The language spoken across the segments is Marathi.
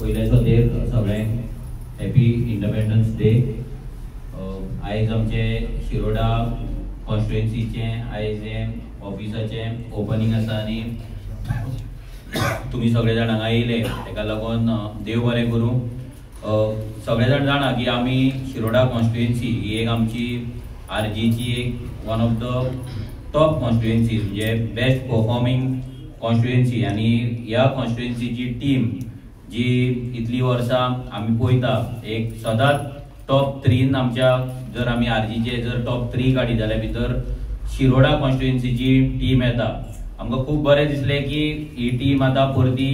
पहिल्याचो देर सगळ्यांक हॅपी इंडिपेंडन्स डे. आयज आमचे शिरोडा कॉन्स्टिट्युएन्सीचे आयज ऑफिसाचे ओपनिंग आसा आनी तुमी सगळे जाण हांगा येयले तेका लागून देव बरें करूं. सगळे जाण जाणा की आमी शिरोडा कॉन्स्टिट्युएन्सी ही एक आमची आरजीची एक one of the top constituency म्हणजे बेस्ट परफॉर्मिंग कॉन्स्टिट्युएन्सी. आनी ह्या कॉन्स्टिट्युएन्सीची टीम जी इतली वर्सां आमी पळयता एक सदांच टॉप 3 आमच्या जर आमी आरजीचे जर टॉप 3 काडी जाल्यार भितर शिरोडा कॉन्स्टिट्युएन्सीची टीम येता. आमकां खूब बरें दिसलें की ही टीम आतां परती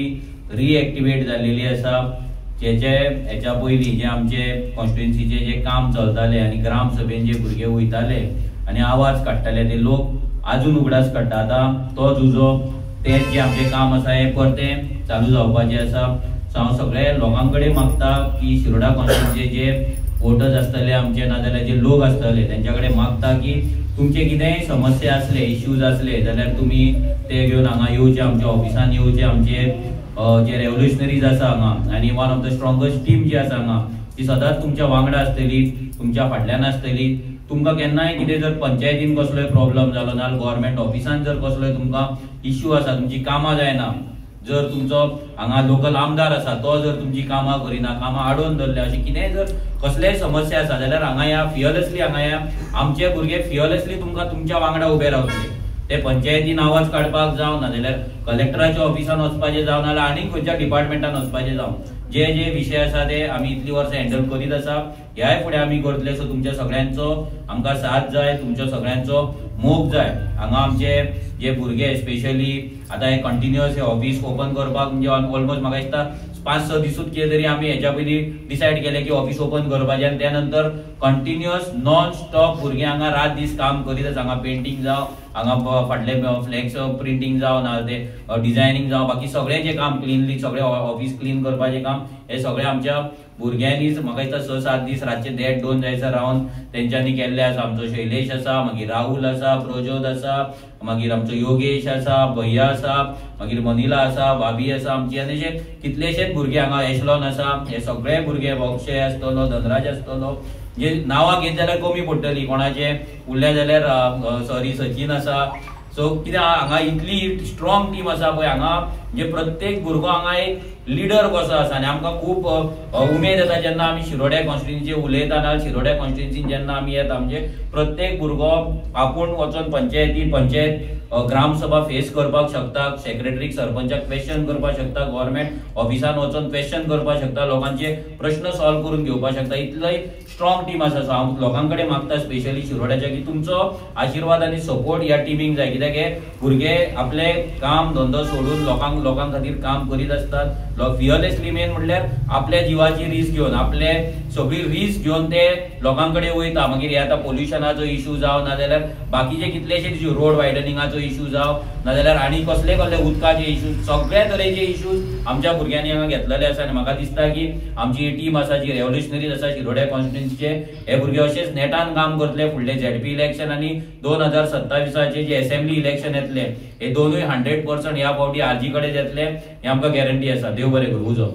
रिएक्टिवेट जाल्लेली आसा. हेच्या पयलीं जे आमचे कॉन्स्टिट्युएन्सीचे जे काम चलताले आनी ग्रामसभेन जे भुरगे वयताले आनी आवाज काडटाले ते लोक आजून उगडास काडटा. आतां तो झुजो तें जे आमचें काम आसा हें परतें चालू जावपाचें आसा. सो हांव सगळ्या लोकां कडेन मागता की शिरोडा कॉन्स्टिट्युएन्सीचे जे वोटर्स आसतले आमचे नाजाल्यार जे लोक आसतले त्यांच्याकडे मागता की तुमचे कितेंय समस्या असले इश्यूज असले जाल्यार तुमी ते घेवन हांगा येवचे आमच्या ऑफिसान येवचे आमचे जे रेव्होल्युशनरीज आसा हांगा आनी one of the strongest team जी आसा हांगा ती सदांच तुमच्या वांगडा आसतली तुमच्या फाटल्यान आसतली तुमकां केन्नाय कितें जर पंचायतीन कसलोय प्रॉब्लेम जालो नाल्यार गव्हर्मेंट ऑफिसान जर कसलोय तुमकां इश्यू आसा तुमची कामां जायना जर तुमचो हांगा लोकल आमदार आसा तो जर तुमची कामां करिना कामां आडोवन धरले अशें कितेंय जर कसलेय समस्या आसा जाल्यार हांगा या फियरलेसली हांगा या आमचे भुरगे फियरलेसली तुमकां तुमच्या वांगडा उबे रावतले ते पंचायतीन आवाज काडपाक जावं नाजाल्यार कलेक्टराच्या ऑफिसान वचपाचें जावं नाल्यार आनीक खंयच्या डिपार्टमेंटान वचपाचें जावं जे जे विषय आसा ते आमी इतली वर्सां हँडल करीत आसा ह्याय फुडें आमी करतले सो तुमच्या सगळ्यांचो आमकां साथ जाय तुमच्या सगळ्यांचो मोग जाय हांगा आमचे जे भुरगे स्पेशली आतां हे कंटिन्युअस हे ऑफिस ओपन करपाक म्हणजे ऑलमोस्ट म्हाका दिसता 5-6 दिसूच कितें तरी आमी हेच्या पयलीं डिसायड केलें की ऑफिस ओपन करपाचें आनी त्या नंतर कंटिन्युअस नॉन स्टॉप भुरगे हांगा रात दीस काम करीत आसा हांगा पेंटींग जावं हांगा फाटले फ्लॅक्स प्रिंटींग जावं ना ते डिझायनींग जावं बाकी सगळें जें काम क्लिनली सगळें ऑफिस क्लीन करपाचें काम हे सगळें आमच्या भुरग्यांनीच म्हाका दिसता 6-7 दीस रातचे 1.5-2 जायसर रावन तेंच्यांनी केल्ले आसा आमचो शैलेश आसा मागीर राहुल आसा प्रज्योत आसा मागीर आमचो योगेश आसा भैया आसा मागीर मनिला आसा भाभी आसा आमची आनी जे कितलेशेच भुरगे हांगा एशलॉन आसा हे सगळे भुरगे बक्षे आसतलो धनराज आसतलो जे नांवां घेत जाल्यार कमी पडटली कोणाचे उरले जाल्यार सॉरी सचिन आसा सो कितें हांगा इतली स्ट्रॉंग टीम आसा पळय हांगा जे प्रत्येक भुरगो हांगा एक लिडर कसो आसा आनी आमकां खूब उमेद येता जेन्ना आमी शिरोड्या कॉन्स्टिट्युएन्सीचे उलयता ना शिरोड्या कॉन्स्टिट्युएन्सीन जेन्ना आमी येता आमचे प्रत्येक भुरगो आपूण वचून पंचायत ग्रामसभा फेस करपाक शकता सेक्रेटरीक सरपंचाक क्वेश्चन करपाक शकता गव्हर्मेंट ऑफिसान वचून क्वेश्चन करपाक शकता लोकांचे प्रश्न सॉल्व करून घेवपाक शकता इतलोय स्ट्रॉंग टीम आसा सो हांव लोकांकडे मागता स्पेशली शिरोड्याच्या की तुमचो आशीर्वाद आनी सपोर्ट ह्या टिमीक जाय कित्याक हे भुरगे आपले काम धंदो सोडून लोकां खातीर काम करीत असतात फियरलेसली मेन म्हणल्यार आपल्या जिवाची रिस्क घेवन आपले सगळी रिस्क घेवन ते लोकांकडे वयता मागीर हे आतां पोल्युशनाचो इश्यू जावं नाजाल्यार बाकीचे कितलेशे इश्यू रोड वायडनिंगाचो इश्यू जावं नाजाल्यार आनी कसले उदकाचे इश्यू सगळ्या तरेचे इश्यूज आमच्या भुरग्यांनी हांगा घेतलेले आसा आनी म्हाका दिसता की आमची टीम आसा जी रेव्होल्युशनरीज आसा शिरोड्या कॉन्स्टिट्युएन्सीचे हे भुरगे अशेच नेटान काम करतले फुडले झेडपी इलेक्शन आनी 2027चे जे असेंब्ली इलेक्शन येतले हे दोनूय 100% ह्या फावटी आरजी कडेन येतले हे आमकां गॅरंटी आसा देव बरें करूं उजो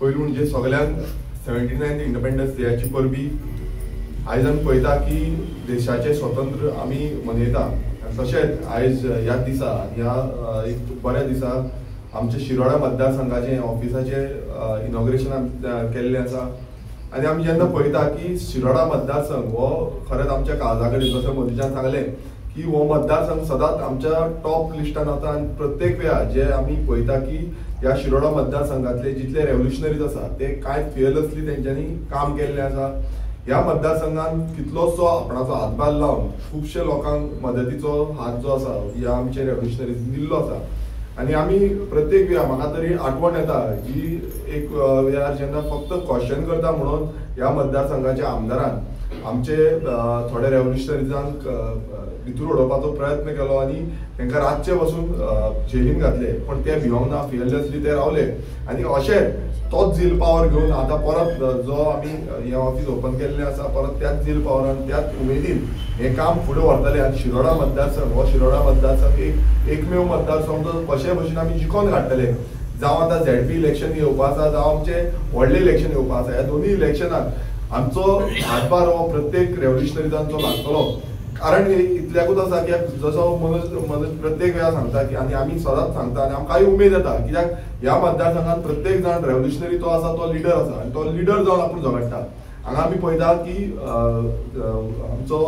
पयलीं म्हणजे सगळ्यांक 79th इंडिपेंडन्स डेची परबी आयज आमी पळयता की देशाचें स्वातंत्र्य आमी मनयता तशेंच आयज ह्या दिसा ह्या एक बऱ्या दिसा आमच्या शिरोडा मतदारसंघाचे ऑफिसाचे इनॉग्रेशन केल्लें आसा आनी आमी जेन्ना पळयता की शिरोडा मतदारसंघ हो खरेंच आमच्या काळजा कडेन जशें मोदीच्यान सांगलें की हो मतदारसंघ सदांच आमच्या टॉप लिस्टान वता आनी प्रत्येक वेळा जे आमी पळयता की ह्या शिरोडा मतदारसंघातले जितले रेव्होल्युशनरीज आसा ते कांय फियरलेसली तेंच्यांनी काम केल्लें आसा ह्या मतदारसंघान कितलोसो आपणाचो हातभार लावन खुबशे लोकांक मदतीचो हात जो आसा ह्या आमचे रेव्होल्युशनरीज दिल्लो आसा आनी आमी प्रत्येक वेळा म्हाका तरी आठवण येता की एक वेळार जेन्ना फक्त क्वेश्चन करता म्हणून ह्या मतदारसंघाच्या आमदारान आमचे थोडे रेव्होल्युशनरीजांक भितर उडोवपाचो प्रयत्न केलो आनी तांकां रातचे वचून जेलीन घातले पण ते भिवंक ना फियरलेसली ते रावले आनी अशेंच तोच झील पावर घेवन आतां परत जो आमी हें ऑफिस ओपन केल्लें आसा परत त्याच झील पावरान त्याच उमेदीन हें काम फुडें व्हरतलें आनी शिरोडा मतदारसंघ हो शिरोडा मतदारसंघ एकमेव मतदारसंघ जो कशे भशेन आमी जिखोन काडटले जावं आतां झेडपी इलेक्शन येवपा आसा जावं आमचें व्हडलें इलेक्शन येवपा आसा ह्या दोनूय इलेक्शनाक आमचो हातभार हो प्रत्येक रेव्होल्युशनरीजांचो लागतलो कारण इतल्याकूच आसा कित्याक जसो मनोज प्रत्येक वेळा सांगता की आनी आमी सदांच सांगता आनी आमकांय उमेद येता कित्याक ह्या मतदारसंघात प्रत्येक जाण रेव्होल्युशनरी तो आसा तो लिडर आसा आनी तो लिडर जावन आपूण झगडटा हांगा आमी पळयता की आमचो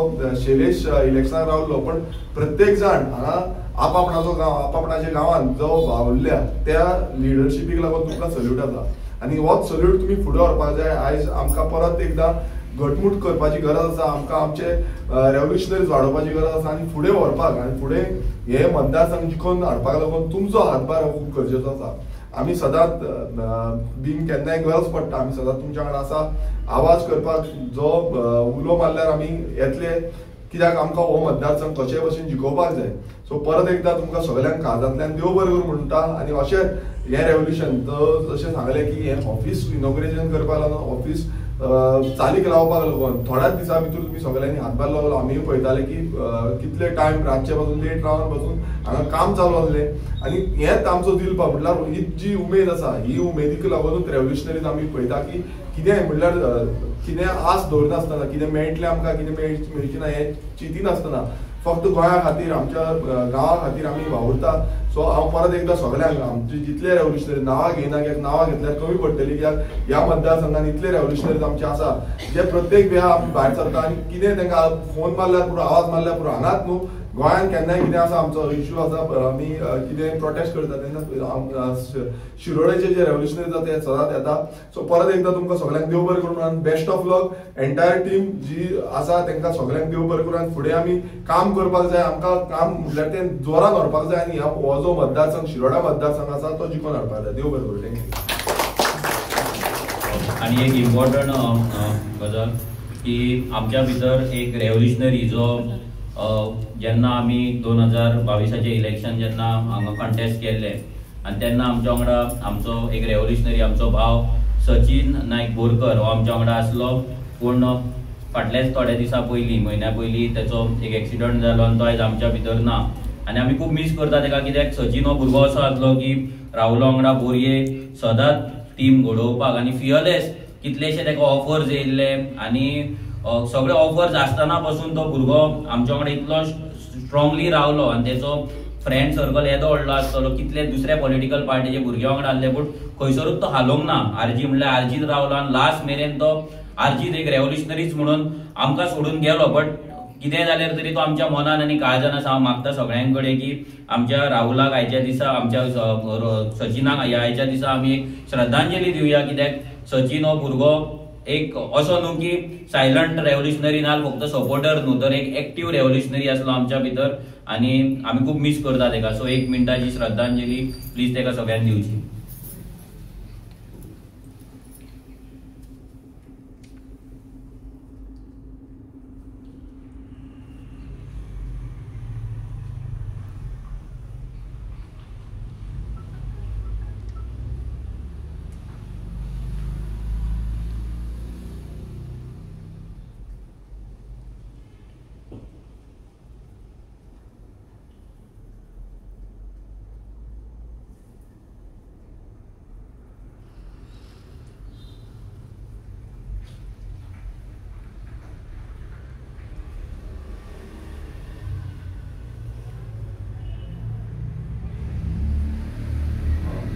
शैलेश इलेक्शनाक रावल्लो पण प्रत्येक जाण हांगा आपापणाचो गांव आपापणाच्या गांवांत जो वावुरल्या त्या लिडरशिपीक लागून तुमकां सल्यूट आसा आनी होच सल्यूट तुमी फुडें व्हरपाक जाय आयज आमकां परत एकदां घटमूट करपाची गरज आसा आमकां आमचे रेव्होल्युशनरीज वाडोवपाची गरज आसा आनी फुडें व्हरपाक आनी फुडें हे मतदारसंघ जिखून हाडपाक लागून तुमचो हातभार हो खूब गरजेचो आसा आमी सदांच बीन केन्नाय गरज पडटा आमी सदांच तुमच्या वांगडा आसा आवाज करपाक जो उलो मारल्यार आमी येतले कित्याक आमकां हो मतदारसंघ कशे भशेन जिखोवपाक जाय सो परत एकदा तुमकां सगळ्यांक काळजांतल्यान देव बरें करूं म्हणटा आनी अशें हें रेवल्युशन जशें सांगलें की हें ऑफिस इनॉग्रेशन करपाक लागून ऑफिस चालीक लावपाक लागून थोड्याच दिसा भितर तुमी सगळ्यांनी हातभार लावलो. आमी पळयताले की कितले टायम रातचे पासून लेट रावन पासून हांगा काम चालू आसलें आनी हेंच आमचो दिलपा म्हटल्यार ही जी उमेद आसा ही उमेदीक लागूनूच रेवल्युशनरीन आमी पळयता की कितें म्हटल्यार कितें आस दवरनासतना कितें मेळटलें आमकां कितें मेळची ना हें चिंतिनासतना फक्त गोंया खातीर आमच्या गांवा खातीर आमी वावुरता. सो हांव परत एकदां सगळ्यांक आमचे जितले रेवल्युशनरी नांवां घेयना कित्याक नांवां घेतल्यार कमी पडटलीं कित्याक ह्या मतदारसंघान इतले रेवल्युशनरीज आमचे आसा जे प्रत्येक वेळा आमी भायर सरता आनी कितें तांकां फोन मारल्यार पुरो आवाज मारल्यार पुरो हांगाच न्हू गोंयांत केन्नाय कितें आसा आमचो इश्यू आसा आमी कितें प्रोटेस्ट करता तेन्ना शिरोडेचे जे रेवल्युशनरीज आसा ते सदांच येता. सो परत एकदां तुमकां सगळ्यांक देव बरें करून आनी best of luck entire team जी आसा तांकां सगळ्यांक देव बरें करून आनी फुडें आमी काम करपाक जाय. आमकां काम म्हटल्यार तें जोरान व्हरपाक जाय आनी हो जो मतदारसंघ शिरोडा मतदारसंघ आसा तो जिखून हाडपाक जाय. देव बरें करूं. थँक्यू. आणि एक इम्पॉर्टंट गजाल की आमच्या भितर एक रेवल्युशनरी जो जेन्ना आमी 2022 इलेक्शन जेन्ना हांगा कंटेस्ट केल्ले आनी तेन्ना आमच्या वांगडा आमचो एक रेवल्युशनरी आमचो भाव सचिन नायक बोरकर हो आमच्या वांगडा आसलो. पूण फाटल्याच थोड्या दिसा पयलीं म्हयन्या पयलीं तेचो एक एक्सिडंट जालो आनी तो आयज आमच्या भितर ना आनी आमी खूब मिस करता तेका कित्याक सचिन हो भुरगो असो आसलो की राहुला वांगडा बोरये सदांच टीम घडोवपाक आनी फियरलेस कितलेशे तेका ऑफर्स येयल्ले आनी सगळे ऑफर्स आसतना पासून तो भुरगो आमच्या वांगडा इतलो स्ट्रॉंगली रावलो आनी तेचो फ्रेंड सर्कल येदो व्हडलो आसतलो. कितले दुसऱ्या पॉलिटिकल पार्टीचे भुरगे वांगडा आसले पूण खंयसरूच तो हालोंक ना. आरजी म्हणल्यार आरजीत रावलो आनी लास्ट मेरेन तो आरजीत एक रेवल्युशनरीच म्हणून आमकां सोडून गेलो. बट कितें जाल्यार तरी तो आमच्या मनान आनी काळजान आसा. हांव मागता सगळ्यां कडेन की आमच्या राहुलाक आयच्या दिसा आमच्या सचिनाक आयच्या दिसा आमी एक श्रद्धांजली दिवया कित्याक सचिन हो भुरगो एक असो न्हू की सायलंट रेवल्युशनरी ना फक्त सपोर्टर न्हू तर एक एक्टिव्ह रेवल्युशनरी आसलो आमच्या भितर आनी आमी खूब मिस करता तेका. सो 1 मिनटाची श्रद्धांजली प्लीज तेका सगळ्यांनी दिवची.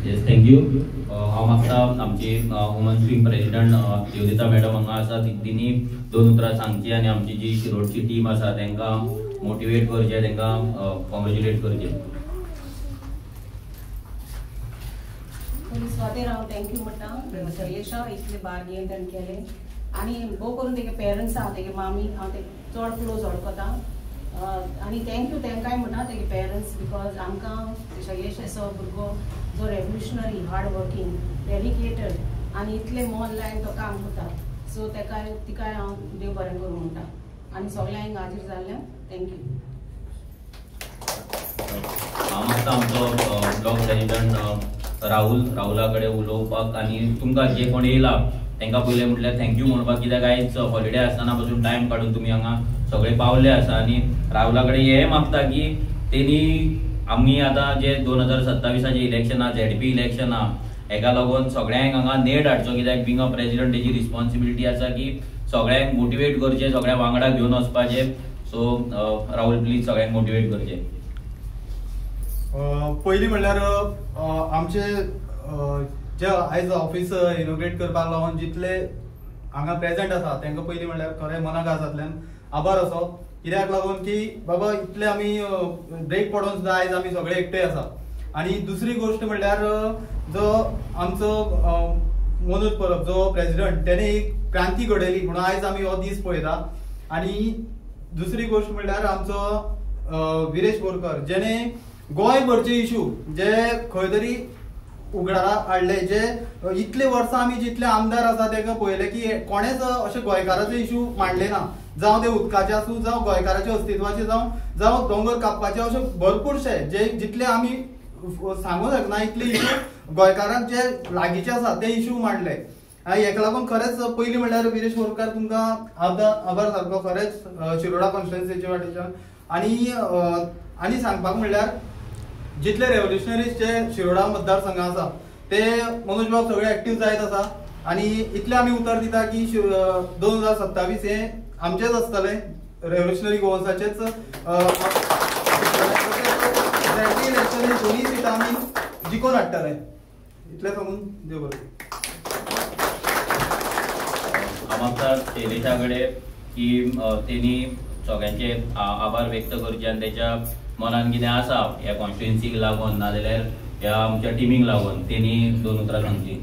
Yes thank you. हांव मागता आमची वुमन्स विंग प्रेसिडेंट देवदिता मॅडम हांगा आसा तिणी 2 उतरां सांगची आनी आमची जी शिरोडची टीम आसा तांकां मोटिवेट करचें तांकां कॉंग्रेच्युलेट करचें. स्वातेर हांव थँक्यू म्हणटा शैलेशा इतले बार गेम तेणें केले आनी भोव करून तेगे पेरंट्स आहा तेगे मामी हांव ते चड क्लोज वळखता आनी थँक्यू तांकांय म्हणटा तेगे पेरंट्स बिकॉज आमकां शैलेश असो भुरगो जो रेवल्युशनरी हार्ड वर्कींग डेडिकेटेड आनी इतले मोल लायन तो काम करता. सो तिकाय हांव देव बरें करूं म्हणटा आनी सगळ्यांक हाजीर जाल्ल्या थँक्यू. हांव मागता आमचो ब्लॉक प्रेसिडेंट राहुला कडेन उलोवपाक आनी तुमकां जे कोण येयला तांकां पयलें म्हटल्यार थँक्यू म्हणपाक कित्याक आयज हॉलिडे आसतना पासून टायम काडून तुमी हांगा सगळे पावले आसा आनी राहुला कडेन हें मागता की तेणी आमी आतां जे 2027 इलेक्शन आहा ZP इलेक्शन आहा हेका लागून सगळ्यांक हांगा नेट हाडचो कित्याक बींग अ प्रेसिडेंट तेजी रिस्पॉन्सिबिलिटी आसा की सगळ्यांक मोटिवेट करचें सगळ्या वांगडा घेवन वचपाचें. सो राहुल प्लीज सगळ्यांक मोटिवेट करचें. पयलीं म्हणल्यार आमचे जे आयज ऑफिस इनॉग्रेट करपाक लागून जितले हांगा प्रेजेंट आसा तांकां पयलीं म्हणल्यार खरें मनागाळांतल्यान आभार असो. कित्याक लागून की बाबा इतले आमी ब्रेक पडोवन सुद्दां आयज आमी सगळे एकठांय आसा. आनी दुसरी गोश्ट म्हणल्यार जो आमचो मनोज परब जो प्रेसिडेंट तेणे एक क्रांती घडयली म्हणून आयज आमी हो दीस पळयता. आनी दुसरी गोश्ट म्हणल्यार आमचो विरेश बोरकर जेणे गोंयभरचे इश्यू जे खंय तरी उगडाराक हाडले जे इतले वर्सां आमी जितले आमदार आसा ताका पळयले की कोणेच अशे गोंयकाराचे इश्यू मांडले ना. जावं ते उदकाचे आसूं जावं गोंयकाराच्या अस्तित्वाचे जावं दोंगर कापपाचे अशे भरपूरशे जे जितले आमी सांगूंक शकना इतले इश्यू गोंयकारांक जे लागींचे आसा ते इश्यू मांडले. हेका लागून खरेंच पयलीं म्हणल्यार विरेश बोरकार तुमकां आभार सारको खरेंच शिरोडा कॉन्स्टिट्युएन्सीचे वाटेच्यान. आनी सांगपाक म्हणल्यार जितले रेव्होल्युशनरीज जे शिरोडा मतदारसंघ आसा ते मनोज बाब सगळे एक्टीव जायत आसा आनी इतले आमी उतर दिता की 2027 हे आमचेच आसतले रेव्होल्युशनरी गोवन्साचेच इलेक्शन दोन्ही सिटां आमी जिखून हाडटले. इतले सांगून देव बरें. आमच्या शैलेशा कडेन की तेणी सगळ्यांचे आभार व्यक्त करचे आनी तेच्या मनान कितें आसा ह्या कॉन्स्टिट्युएन्सीक लागून नाजाल्यार ह्या आमच्या टिमीक लागून तेणी 2 उतरां सांगची.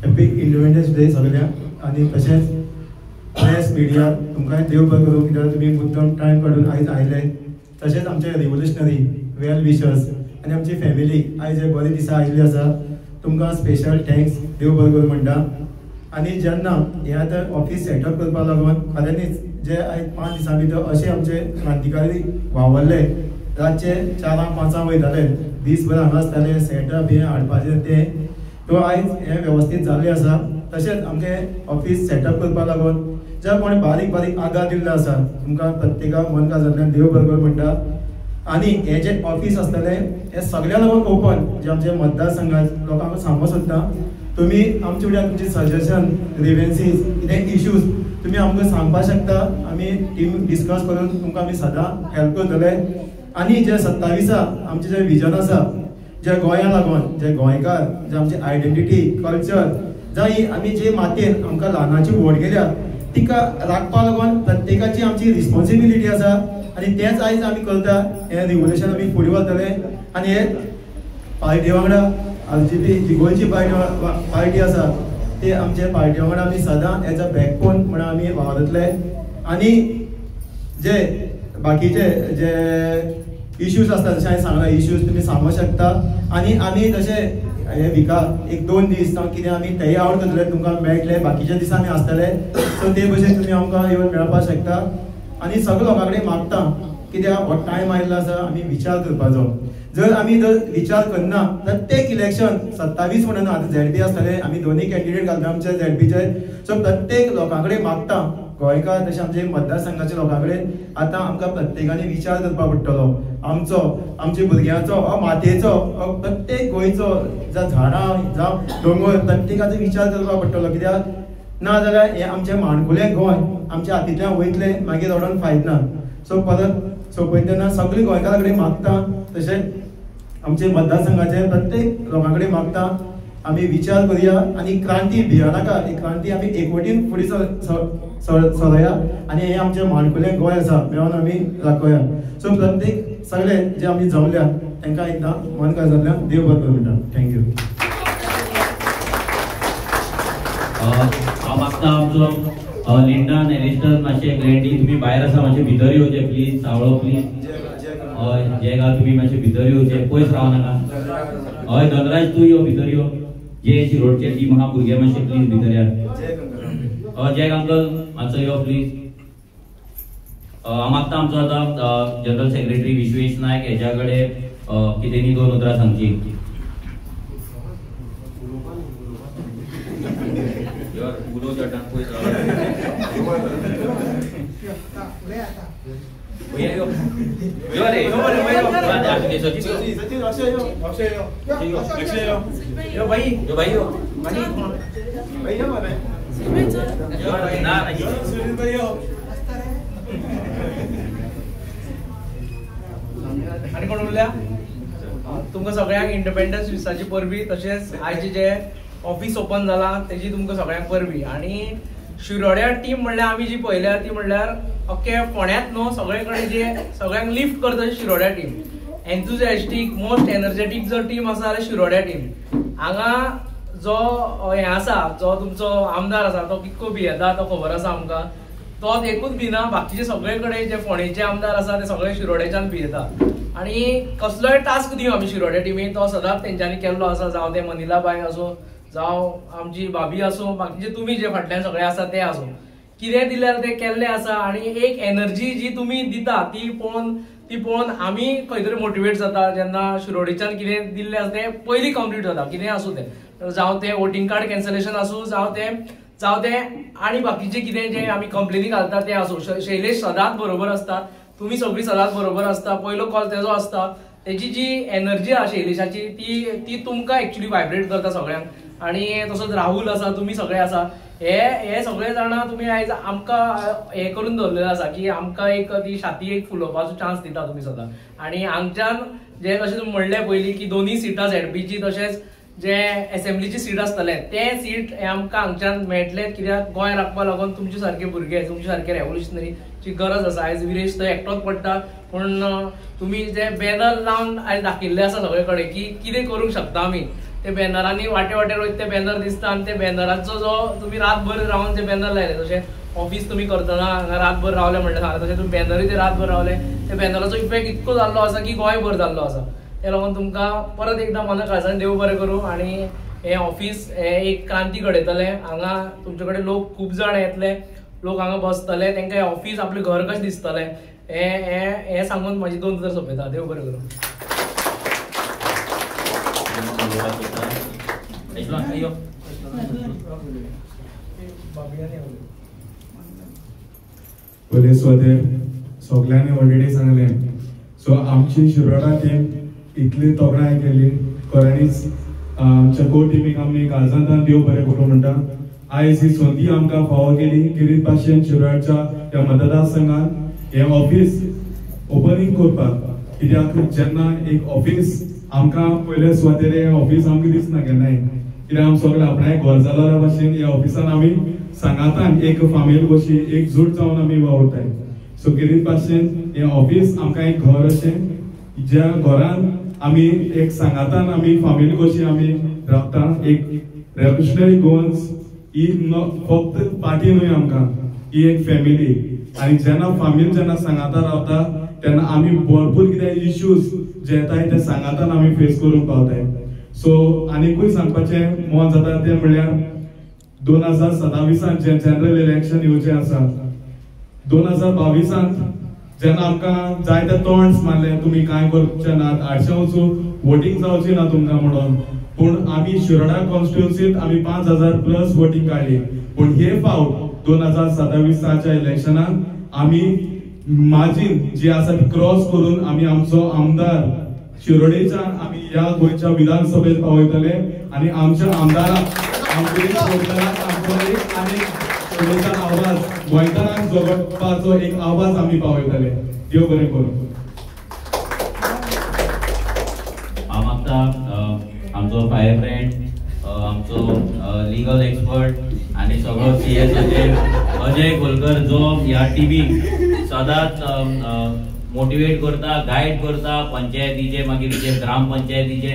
हॅपी इंडिपेंडन्स डे सगळ्यांक. आनी तशेंच प्रेस मिडिया तुमकां देव बरें करूं कित्याक तुमी मुद्दम टायम काडून आयज आयले. तशेंच आमचे रिव्होल्युशनरी वेल विशर्स आनी आमची फॅमिली आयज हे बरे दिसा आयिल्ली आसा. तुमकां स्पेशल थँक्स देव बरें करूं म्हणटा. आनी जेन्ना हे आतां ऑफिस सेटअप करपा लागून खऱ्यांनीच जे आयज 5 दिसां भितर अशे आमचे क्रांतिकारी वावरले. रातचे 4-5 वयताले दीसभर हांगा आसताले सेटअप हे हाडपाचें तें तो आयज हे वेवस्थीत जाल्लें आसा. तशेंच आमचे ऑफिस सेटअप करपा लागून जे कोणी बारीक बारीक आगार दिल्लो आसा तुमकां प्रत्येकाक मन काजांतल्यान देव बरें करूं म्हणटा. आनी हे जे ऑफिस आसतले हे सगळ्या लागून ओपन जे आमचे मतदारसंघात लोकांक सांगूंक सोदता तुमी आमचे फुड्यान तुमचे सजेशन ग्रीवेन्सीस कितें इश्यूज तुमी आमकां सांगपाक शकता. आमी टीम डिस्कस करून तुमकां आमी सदां हेल्प करतले. आनी जे 27 आमचे जे विजन आसा जे गोंया लागून जे गोंयकार जे आमची आयडेंटिटी कल्चर जावं आमी जे मातयेन आमकां ल्हानाची वोट गेल्या तिका राखपा लागून प्रत्येकाची आमची रिस्पॉन्सिबिलिटी आसा. आनी तेंच आयज आमी करता. हे रिव्होल्युशन आमी फुडें व्हरतले आनी हे पार्टी वांगडा RGP जी गोंयची पार्टी आसा ते आमचे पार्टी वांगडा आमी सदां एज अ बॅकबोन म्हणून आमी वावरतले. आनी जे बाकीचे जे इश्यूज आसता जशें हांवें सांगला इश्यूज तुमी सांगूंक शकता. आनी आमी तशे हे विका 1-2 दीस जावं कितें आमी तेय आवट करतले तुमकां मेळटले. बाकीच्या दिसा आमी आसतले सो ते भशेन तुमी आमकां येवन मेळपाक शकता. आनी सगळे लोकां कडेन मागता कित्याक हो टायम आयिल्लो आसा आमी विचार करपाचो. जर आमी जर विचार करना प्रत्येक इलेक्शन 27 म्हणून आतां ZP आसतले आमी दोनूय कॅन्डिडेट घालता आमचे ZPचे. सो प्रत्येक लोकां कडेन मागता गोंयकार तशें आमचे मतदारसंघाच्या लोकां कडेन आतां आमकां प्रत्येकानी विचार करपाक पडटलो. आमच्या भुरग्यांचो हो मातयेचो प्रत्येक गोंयचो जावं झाडां जावं दोंगर प्रत्येकाचो विचार करपाक पडटलो. कित्याक ना जाल्यार हे आमचे माणकुलें गोंय आमच्या हातींतल्यान वयतले मागीर रडोन फायद ना. सो परत सोंपयता तेन्ना सगळीं गोंयकारां कडेन मागता तशें आमचे मतदारसंघाचे प्रत्येक लोकां कडेन मागता आमी विचार करुया आनी क्रांती भियानाका ही क्रांती आमी एकवटीन फुडें सरया आनी हे आमचे माणकुलें गोंय आसा मेळोन आमी राखोया. सो प्रत्येक सगळे जे आमी जमल्या तांकां एकदां मन काजांतल्यान देव बरें करूं म्हणटा. थँक्यू. हांव मागता आमचो लिंडा एलिस्टर मातशें ग्रँडी तुमी भायर आसा मातशें भितर येवचे प्लीज. Savlo please. हय जे घाल तुमी मातशें भितर येवचे पयस रावनाका. हय धनराज तूं यो भितर यो. जे शिरोडचे टीम आहा भुरगे मातशें प्लीज भितर या. हय जय अंकल मातसो यो प्लीज. हांव मागता आमचो आतां जनरल सेक्रेटरी विश्वेश नायक हेच्या कडेन कितें न्ही 2 उतरां सांगची. आनी कोण उरल्या तुमकां सगळ्यांक इंडिपेंडन्स दिसाची परबी तशेंच आयचे जे ऑफिस ओपन जाला तेजी तुमकां सगळ्यांक परबी. आनी शिरोड्या टीम म्हणल्यार आमी जी पळयल्या ती म्हणल्यार अख्खे फोंड्यांत न्हू सगळे कडेन जे सगळ्यांक लिफ्ट करता शिरोड्या टीम. एन्थुजियास्टीक मोस्ट एनर्जेटीक जर टीम आसा जाल्यार शिरोड्या टीम. हांगा जो हे आसा जो तुमचो आमदार आसा तो कितको भियेता तो खबर आसा आमकां. तो एकूच भिना बाकीचे सगळे कडेन जे फोंडेचे आमदार आसा ते सगळे शिरोड्याच्यान भियेता. आनी कसलोय टास्क दिवं आमी शिरोड्या टीमीक तो सदांच तेंच्यांनी केल्लो आसा. जावं ते मनिलाबाई आसूं जावं आमची भाभी आसूं बाकीचे तुमी जे फाटल्यान सगळे आसा ते आसूं, कितें दिल्यार ते केल्ले आसा आनी एक एनर्जी जी तुमी दिता ती पळोवन आमी खंय तरी मोटिवेट जाता. जेन्ना शिरोडेच्यान कितें दिल्लें आसा तें पयलीं कंप्लीट जाता, कितें आसूं तें, जावं तें वोटिंग कार्ड कॅन्सलेशन आसूं, जावं तें आनी बाकीचे कितें जे आमी कंप्लेनी घालता ते आसूं. शैलेश सदांच बरोबर आसता, तुमी सगळीं सदांच बरोबर आसता, पयलो कॉल तेजो आसता. तेजी जी एनर्जी आसा शैलेशाची ती तुमकां एक्चुअली वायब्रेट करता सगळ्यांक. आनी तसोच राहुल आसा, तुमी सगळे आसा, हे सगळे जाणां तुमी आयज आमकां हे करून दवरलेले आसा की आमकां एक ती छाती एक फुलोवपाचो चान्स दिता तुमी सदां. आनी हांगच्यान जे तशें तुमी म्हणलें पयलीं की दोनूय सिटां झेडपीची तशेंच जे असेंब्लीची सीट आसतले ते सीट हे आमकां हांगच्यान मेळटले, कित्याक गोंय राखपा लागून तुमचे सारके भुरगे, तुमचे सारके रेव्होल्युशनरीची गरज आसा. आयज विरेश थंय एकटोच पडटा, पूण तुमी जे बॅनर लावन आयज दाखयल्ले आसा सगळे कडेन की कितें करूंक शकता आमी, ते बॅनरांनी वाटे वयता ते बॅनर दिसता आनी ते बॅनराचो जो तुमी रातभर रावन ते बॅनर लायले, जशें ऑफिस तुमी करतना हांगा रातभर रावले म्हणटा सांगता तशें तुमी बॅनरूय ते रातभर रावले, ते बॅनराचो इफेक्ट इतको जाल्लो आसा की गोंयभर जाल्लो आसा. ते लागून तुमकां परत एकदां मनाकाळजान देव बरें करूं. आनी हे ऑफिस हे एक क्रांती घडयतले. हांगा तुमचे कडेन लोक खूब जाण येतले, लोक हांगा बसतले, तांकां हे ऑफिस आपलें घर कशें दिसतलें हे सांगून म्हाजी 2 उतर सोंपयता. देव बरें करूं. पयले स्वादेर सगळ्यांनी ऑलरेडी सांगलें. सो आमची शिरोडा टीम इतली तोखणाय केली खऱ्यांनीच. आमच्या को टिमीक आमी काळजांतल्यान देव बरें करूं म्हणटा. आयज ही संदी आमकां फावो केली गिरीत भाशेन शिरोडच्या ह्या मतदारसंघात हे ऑफिस ओपनिंग करपाक. कित्याक जेन्ना एक ऑफिस आमकां पयले सुवातेर हे ऑफिस आमकां दिसना केन्नाय, कित्याक आमी सगळे आपणाय घर जाल्ल्या भाशेन ह्या ऑफिसान आमी सांगातान एक फामील कशी एकजूट जावन आमी वावरताय. सो गिरीत भाशेन हे ऑफिस आमकां एक घर अशें, ज्या घरान आमी एक सांगातान आमी फामील कशी आमी रावता. एक रेव्होल्युशनरी गोवन्स ही फक्त पार्टी न्हय, आमकां ही एक फॅमिली. आनी जेन्ना फामील जेन्ना सांगाता रावता तेन्ना आमी भरपूर कितें इश्यूज जे येताय ते सांगातान आमी फेस करूंक पावताय. सो आनिकूय सांगपाचें मन जाता तें म्हणल्यार 2027 जे जनरल इलेक्शन येवचें आसा, 2022 जेन्ना आमकां जाय ते टॉन्ट्स मारले तुमी कांय करचे नात, 800 वचून वोटींग जावची ना तुमकां म्हणून, पूण आमी शिरोडा कॉन्स्टिट्युएन्सींत आमी 5000+ वोटींग काडली. पूण हे फावट 2027च्या इलेक्शनान आमी मार्जीन जी आसा ती क्रॉस करून आमी आमचो आमदार शिरोडेच्यान आमी ह्या गोंयच्या विधानसभेत पावयतले. आनी आमच्या आमदाराक आवाज गोंयकारांक जोडपाचो एक आवाज आमी पावयतले. देव बरें करूं. हांव मागता आमचो फायर ब्रँड, आमचो लिगल एक्सपर्ट आनी सगळो CS अजय कोलकर जो ह्या टीमीक सदांच मोटिवेट करता, गायड करता. पंचायतीचे मागीर जे ग्रामपंचायतीचे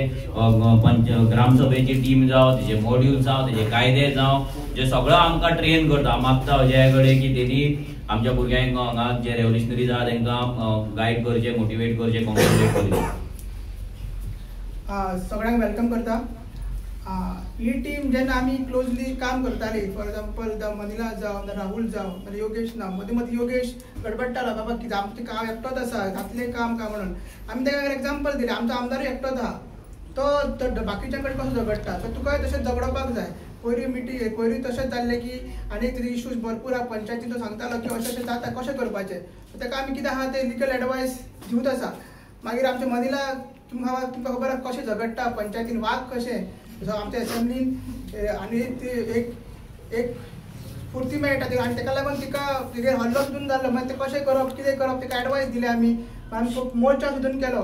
ग्रामसभेची टीम जावं, तेजे मॉड्यूल जावं, तेजे कायदे जावं, जे सगळं आमकां ट्रेन करता. मागता अजया कडेन की तेणी आमच्या भुरग्यांक हांगा जे रेव्होल्युशनरीज आहा तांकां गायड करचे, मोटिवेट करचे, कॉन्ग्रेच्युलेट करचे. सगळ्यांक वेलकम करता. ही टीम जेन्ना आमी क्लोजली काम करताली, फॉर एग्जाम्पल मनीला जावं राहुल जावं योगेश ना, मदीं मदीं योगेश गडबडटालो बाबा कितें आमचें काम एकटोच आसा घातलें काम काय म्हणून. आमी ताका एग्जाम्पल दिलें, आमचो आमदारूय एकटोच आहा, तो बाकीच्या कडेन कसो झगडटा, सो तुकाय तशेंच झगडपाक जाय. पयलीं तशेंच जाल्लें की आनी कितें इश्यूज भरपूर आहा पंचायतीन, तो सांगतालो की अशें अशें जाता कशें करपाचें. सो ताका आमी कितें आहा तें लिगल एडवायस दिवत आसा. मागीर आमच्या मनीला तुमकां खबर आहा कशें झगडटा पंचायतीन, वाग कशें. सो आमच्या एसेंब्लीन आनी ती एक स्फूर्ती मेळटा आनी ताका लागून तिका तेजेर हल्लो सुद्दां जाल्लो. मागीर तें कशें करप कितें करप ताका एडवायस दिली आमी मोर्चा सुद्दां केलो.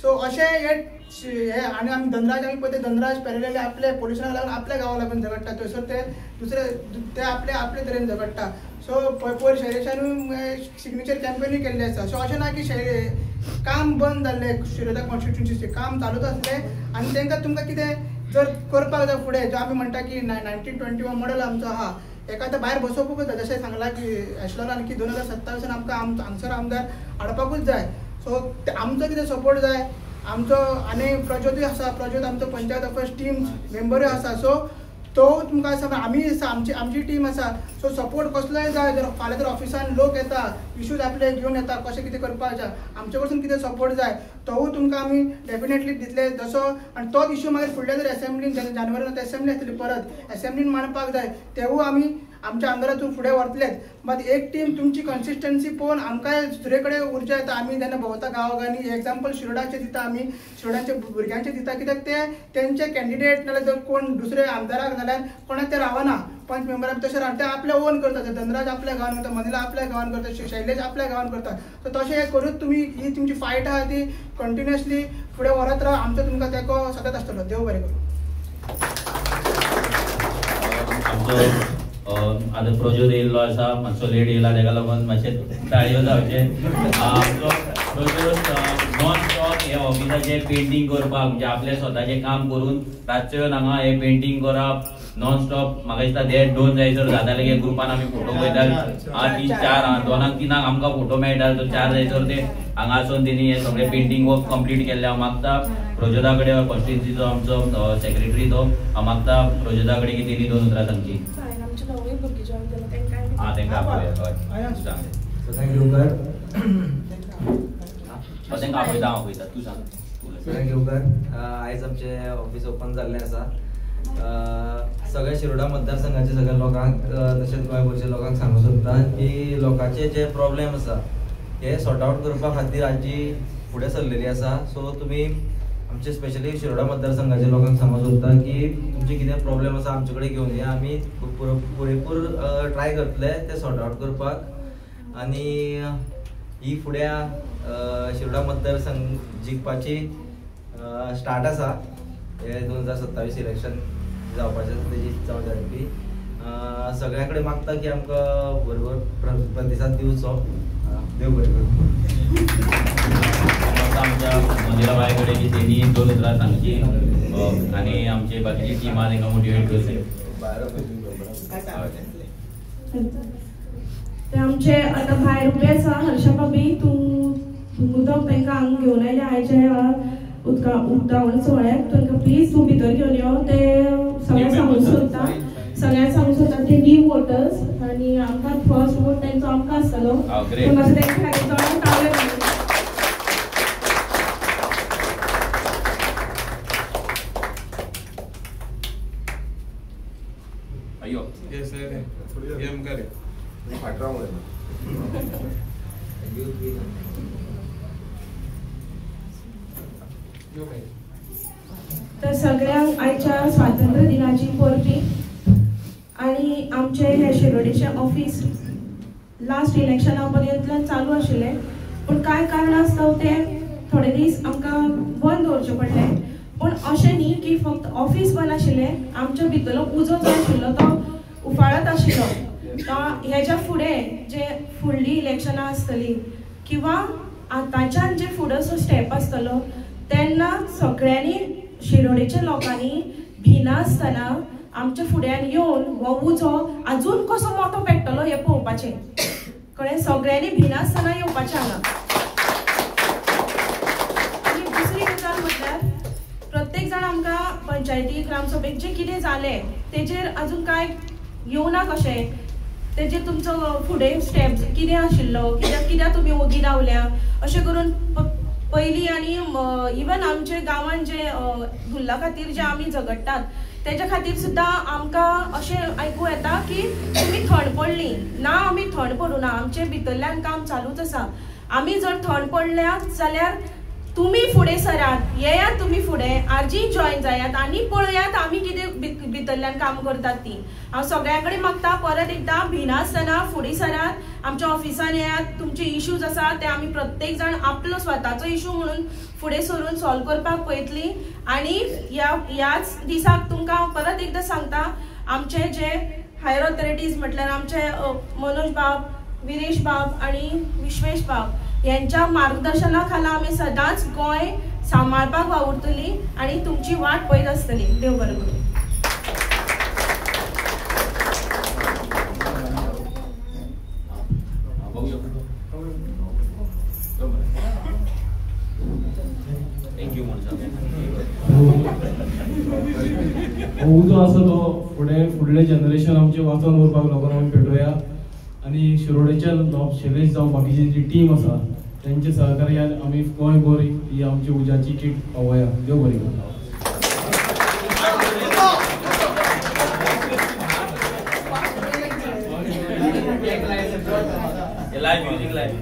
सो अशें हे आनी आमी धनराज आमी पळय धनराज पेरलेले आपले पोल्युशनाक लागून आपल्या गांवा लागून झगडटा, थंयसर ते दुसरे ते आपले तरेन झगडटा. सो पयर शैलेशानूय सिग्नेचर कॅम्पेनूय केल्ले आसा. सो अशें ना की काम बंद जाल्लें, शिरोडा कॉन्स्टिट्युएन्सीचें काम चालूच आसलें आनी तांकां तुमकां कितें जर करपाक जाय फुडें, जो आमी म्हणटा की 1921 मॉडल आमचो आहा, एखाद्या भायर बसोवपूच जाय. जशें सांगलां की एशलॉनान की 2027 आमकां हांगसर आमदार हाडपाकूच जाय. सो आमचो कितें सपोर्ट जाय, आमचो आनी प्रज्योतूय आसा, प्रज्योत आमचो पंचायत ऑफिस टीम मेंबरूय आसा. सो तो तुमकां आसा आमी आसा आमची टीम आसा. सो सपोर्ट कसलोय जाय जर फाल्यां जर ऑफिसान लोक येता इश्यूज आपले घेवन येता कशें कितें करपाक जाय आमचे कडसून कितें सपोर्ट जाय तोवूय तुमकां आमी डेफिनेटली दितले. जसो आनी तोच इश्यू मागीर फुडल्या जर एसेंब्लीन जानेवारीन एसेंब्ली आसतली परत एसेंब्लीन मांडपाक जाय तेवूय आमी आमच्या आमदारातून फुडें व्हरतलेच. मात एक टीम तुमची कन्सिस्टन्सी पळोवन आमकां दुसरे कडेन उर्जा येता. आमी जेन्ना भोंवता गांवागांनी एग्जाम्पल शिरोडाचे दिता आमी शिरोडाचे भुरग्यांचे दिता कित्याक ते तेंचे कॅन्डिडेट नाल्यार जर कोण दुसरे आमदाराक नाल्यार कोणाक ते रावना पंच मेंबराक तशें रावन ते आपले ओन करता. धनराज आपल्या गांवान करता मनीला आपल्या गांवान करता शैलेश आपल्या गांवान करता. सो तशें हे करूच तुमी ही तुमची फायट आहा ती कंटिन्युअसली फुडें व्हरत राव. आमचो तुमकां तेंको सतत आसतलो. देव बरें करूं. आतां प्रोजेक्ट येयल्लो आसा मातसो लेट येयला तेका लागून मातशें ताळयो जावचे. आमचो प्रोजेक्ट नॉन स्टॉप हे ऑफिसाचे पेंटिंग करपाक म्हणजे आपले स्वताचें काम करून रातचे येवन हांगा हे पेंटिंग करप नॉन स्टॉप. म्हाका दिसता देड 2 जायसर जाताले की ग्रुपान आमी फोटो पळयतात 3 4 2 3 आमकां फोटो मेळटा. तो 4 जायसर ते हांगा आसून तेणी हे सगळे पेंटिंग वर्क कंप्लीट केल्ले. हांव मागता प्रोजेक्टा कडेन कॉन्स्टिट्युन्सीचो आमचो सेक्रेटरी तो हांव मागता प्रोजेक्टा कडेन की तेणी 2 उतरां सांगची. तेंकां थँक्यू कर तेंकां आपयता तूं सांग. थँक्यू कर. आयज आमचे ऑफिस ओपन जाल्लें आसा. सगळ्या शिरोडा मतदारसंघाच्या सगळ्या लोकांक तशेंच गोंयभरच्या लोकांक सांगूंक सोदता की लोकांचे जे प्रॉब्लेम आसा हे सॉर्ट आउट करपा खातीर आजी फुडें सरलेली आसा. सो तुमी आमचे स्पेशली शिरोडा मतदारसंघाच्या लोकांक सांगूंक सोदता की तुमचे कितें प्रॉब्लेम आसा आमचे कडेन घेवन या. आमी पुरेपूर ट्राय करतले ते सॉर्ट आउट करपाक. आनी ही फुडें शिरोडा मतदारसंघ जिखपाची स्टार्ट आसा. हे 2027 इलेक्शन जावपाचें तेजी जबाबदारी सगळ्या कडेन मागता की आमकां बरोबर प्रतिसाद दिवचो. देव बरें करूं. आमच्या मंदिरा बाय कडेन की तेणी 2 उतरां सांगची आनी आमचे बाकीची टीम आहा तांकां मोटिवेट करची. ते आमचे आतां भायर उबे आसा हर्षा भाभी तूं उदक तांकां हांगा घेवन आयल्या आयच्या उक्तावण सुवाळ्याक तांकां प्लीज तूं भितर घेवन यो. ते सगळ्यांक सांगूंक सोदता ते न्यू वोटर्स आनी आमकां फर्स्ट वोट तेंचो आमकां आसतलो. मातशें तेंच्या खातीर चड ताळयो. अयो तर सगळ्यांक आयच्या स्वातंत्र्य दिनाची परबी. आनी आमचे हे शिरोडेचे ऑफिस लास्ट इलेक्शना पर्यंतल्यान चालू आशिल्ले पूण कांय कारणास्तव ते थोडे दीस आमकां बंद दवरचे पडले. पूण अशें न्ही की फक्त ऑफिस बंद आशिल्लें. आमच्या भितरलो उजो जो आशिल्लो तो उफाळत आशिल्लो. हेच्या फुडें जे फुडलीं इलेक्शनां आसतलीं किंवा आतांच्यान जे फुडेंचो स्टेप आसतलो तेन्ना सगळ्यांनी शिरोडेच्या लोकांनी भिनासतना आमच्या फुड्यान येवन हो उजो आजून कसो मोठो पेट्टलो हें पळोवपाचें. कळ्ळें. सगळ्यांनी भिनासतना येवपाचें हांगा. आनी दुसरी गजाल म्हटल्यार प्रत्येक जाण आमकां पंचायती ग्रामसभेक जे कितें जालें तेजेर आजून कांय येवना कशें. तेजेर तुमचो फुडें स्टेप कितें आशिल्लो कित्याक तुमी ओगी रावल्या अशें करून पयलीं. आनी इवन आमचे गांवांत जे भुल्ला खातीर जे आमी झगडटात तेच्या खातीर सुद्दां आमकां अशें आयकूं येता की तुमी थंड पडली ना. आमी थंड पडूं ना. आमचे भितरल्यान काम चालूच आसा. आमी जर थंड पडल्यात जाल्यार तुमी फुडें सरात. येयात तुमी फुडें आरजी जॉयन जायात आनी पळयात आमी कितें भितरल्यान काम करतात ती. हांव सगळ्यां कडेन मागता परत एकदां भिनासतना फुडें सरात. आमच्या ऑफिसान येयात. तुमचे इश्यूज आसा ते आमी प्रत्येक जाण आपलो स्वताचो इश्यू म्हणून फुडें सरून सॉल्व करपाक पळयतलीं. आनी ह्याच दिसाक तुमकां परत एकदां सांगता आमचे जे हायर ऑथॉरिटीज म्हटल्यार आमचे मनोज बाब विरेश बाब आनी विश्वेश बाब यांच्या मार्गदर्शना खाला आमी सदांच गोंय सांबाळपाक वावुरतलीं आनी तुमची वाट पळयत आसतली. देव बरें करूं. थँक्यू म्हणून जो आसा तो फुडले जनरेशन आमचे वाचून उरपाक लागून आमी पेटोवया आनी शिरोडेच्या शैलेश जावं बाकीची जी टीम आसा त्यांचे सहकार्यान आमी गोंयभर ही आमची उज्याची किट पावया. देव बरी करूं. लाइव म्यूजिक लाइव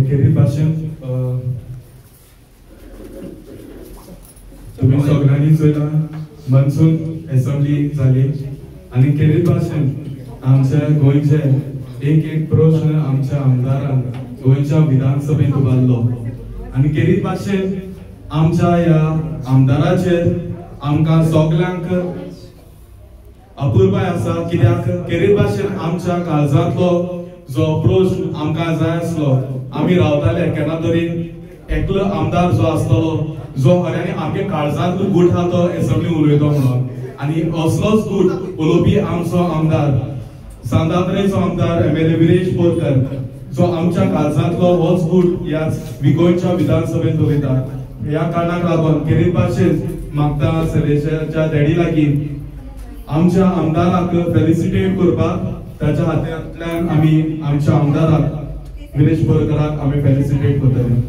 केरी भाशेन तुम्ही सगळ्यांनी चोयला मनसून असेंब्ली जाली आणि केरी भाशेन आमच्या गोंयचे एक प्रश्न आमच्या आमदारान गोंयच्या विधानसभेत उबारलो आणि केरी भाशेन आमच्या या आमदाराचेर आमकां सगळ्यांक अपूर्वाय आसा कित्याक केरी भाशेन आमच्या काळजांतलो जो प्रश्न आमकां जाय आसलो आमी रावताले केन्ना तरी एकलो आमदार जो आसतलो जो खऱ्यांनी आमच्या काळजांतलो गूट आहा तो असेंब्ली उलयतो म्हणून आणि असलोच गूट उलोवपी आमचो आमदार सांदात्रेचो आमदार एमएलए विरेश बोरकर जो आमच्या काळजांतलो होच गूट ह्या गोंयच्या विधानसभेत उलयता. ह्या कारणाक लागून केरी भाशेन मागता शैलेशाच्या डॅडी लागीं आमच्या आमदाराक फेलिसिटेट करपाक ताच्या हातांतल्यान आमी आमच्या आमदाराक विरेश बोरकराक आमी फेलिसिटेट करतले.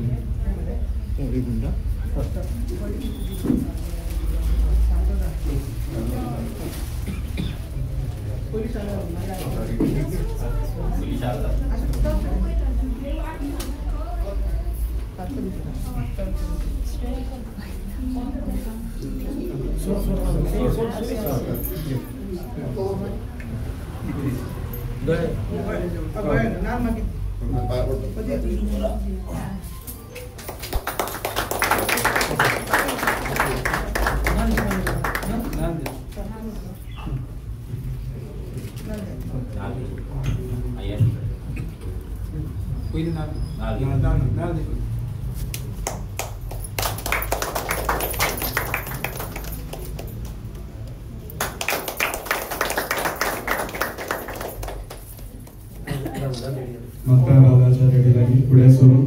म्हाका रावलाच्या रेडी लागीं फुडें सरून